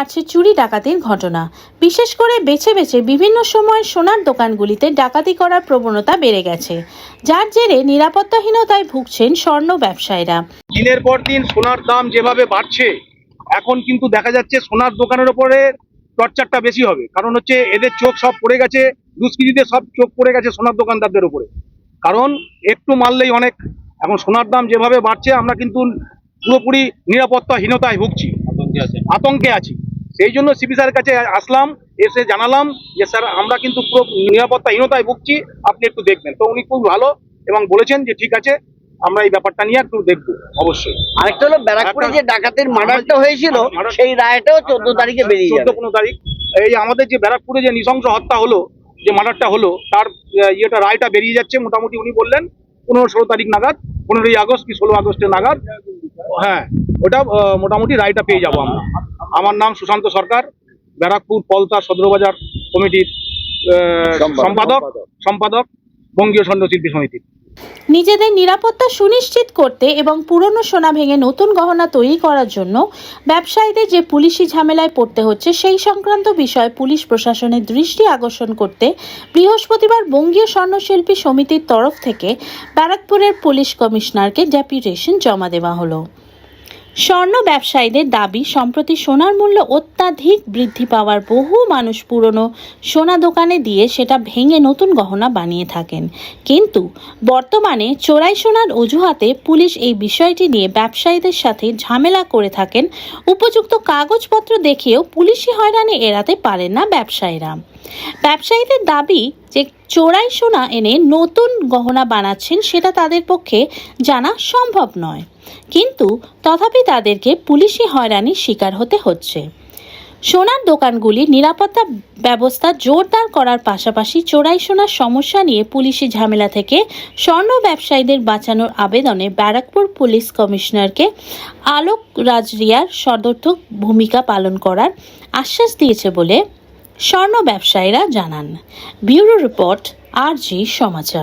বাড়ছে চুরি ডাকাতির ঘটনা। বিশেষ করে বেছে বেছে বিভিন্ন সময় সোনার দোকানগুলিতে ডাকাতি করার প্রবণতা বেড়ে গেছে, যার জেরে নিরাপত্তাহীনতায় ভুগছেন স্বর্ণ ব্যবসায়ীরা। দিনের পর দিন সোনার দাম যেভাবে বাড়ছে, এখন কিন্তু দেখা যাচ্ছে সোনার দোকানের উপরে টর্চারটা বেশি হবে। কারণ হচ্ছে এদের চোখ সব পড়ে গেছে, দুষ্কৃতীদের সব চোখ পড়ে গেছে সোনার দোকানদারদের উপরে। কারণ একটু মারলেই অনেক। এখন সোনার দাম যেভাবে বাড়ছে, আমরা কিন্তু পুরোপুরি নিরাপত্তাহীনতায় ভুগছি, আতঙ্কে আছি। সেই জন্য সিপি স্যারের কাছে আসলাম, এসে জানালাম যে স্যার আমরা কিন্তু পুরো নিরাপত্তাহীনতায় ভুগছি, আপনি একটু দেখবেন। তো উনি খুব ভালো এবং বলেছেন যে ঠিক আছে, আমরা এই ব্যাপারটা নিয়ে একটু দেখবো অবশ্যই। আরেকটা হলো ব্যারাকপুরে যে ডাকাতের মার্ডারটা হয়েছিল, সেই রায়টাও 14 তারিখে বেরিয়ে যাবে। 14-15 তারিখ এই আমাদের যে ব্যারাকপুরে যে নৃশংস হত্যা হলো, যে মার্ডারটা হলো, তার রায়টা বেরিয়ে যাচ্ছে মোটামুটি। উনি বললেন 15-16 তারিখ নাগাদ, 15ই আগস্ট কি 16 আগস্টের নাগাদ, হ্যাঁ ওটা মোটামুটি রায়টা পেয়ে যাবো আমরা। আমার নাম সুশান্ত সরকার, ব্যারাকপুর পলতা সদরবাজার কমিটির সম্পাদক বঙ্গীয় স্বর্ণশিল্পী সমিতির। নিজেদের নিরাপত্তা সুনিশ্চিত করতে এবং পুরনো সোনা ভেঙে নতুন গহনা তৈরি করার জন্য ব্যবসায়ীদের যে পুলিশি ঝামেলায় পড়তে হচ্ছে, সেই সংক্রান্ত বিষয়ে পুলিশ প্রশাসনের দৃষ্টি আকর্ষণ করতে বৃহস্পতিবার বঙ্গীয় স্বর্ণশিল্পী সমিতির তরফ থেকে ব্যারাকপুরের পুলিশ কমিশনারকে ডেপুটেশন জমা দেওয়া হলো। স্বর্ণ ব্যবসায়ীদের দাবি, সম্প্রতি সোনার মূল্য অত্যাধিক বৃদ্ধি পাওয়ার বহু মানুষ পুরনো সোনা দোকানে দিয়ে সেটা ভেঙে নতুন গহনা বানিয়ে থাকেন, কিন্তু বর্তমানে চোরাই সোনার অজুহাতে পুলিশ এই বিষয়টি নিয়ে ব্যবসায়ীদের সাথে ঝামেলা করে থাকেন। উপযুক্ত কাগজপত্র দেখিয়েও পুলিশি হয়রানি এড়াতে পারেন না ব্যবসায়ীরা। ব্যবসায়ীদের দাবি যে চোরাই সোনা এনে নতুন গহনা বানাচ্ছেন, সেটা তাদের পক্ষে জানা সম্ভব নয়, কিন্তু তথাপি তাদেরকে পুলিশি হয়রানির শিকার হতে হচ্ছে। সোনার দোকানগুলির নিরাপত্তা ব্যবস্থা জোরদার করার পাশাপাশি চোরাই সোনার সমস্যা নিয়ে পুলিশি ঝামেলা থেকে স্বর্ণ ব্যবসায়ীদের বাঁচানোর আবেদনে ব্যারাকপুর পুলিশ কমিশনারকে আলোক রাজরিয়ার সদর্থক ভূমিকা পালন করার আশ্বাস দিয়েছে বলে স্বর্ণ ব্যবসায়ীরা জানান। ব্যুরো রিপোর্ট, RG সমাচার।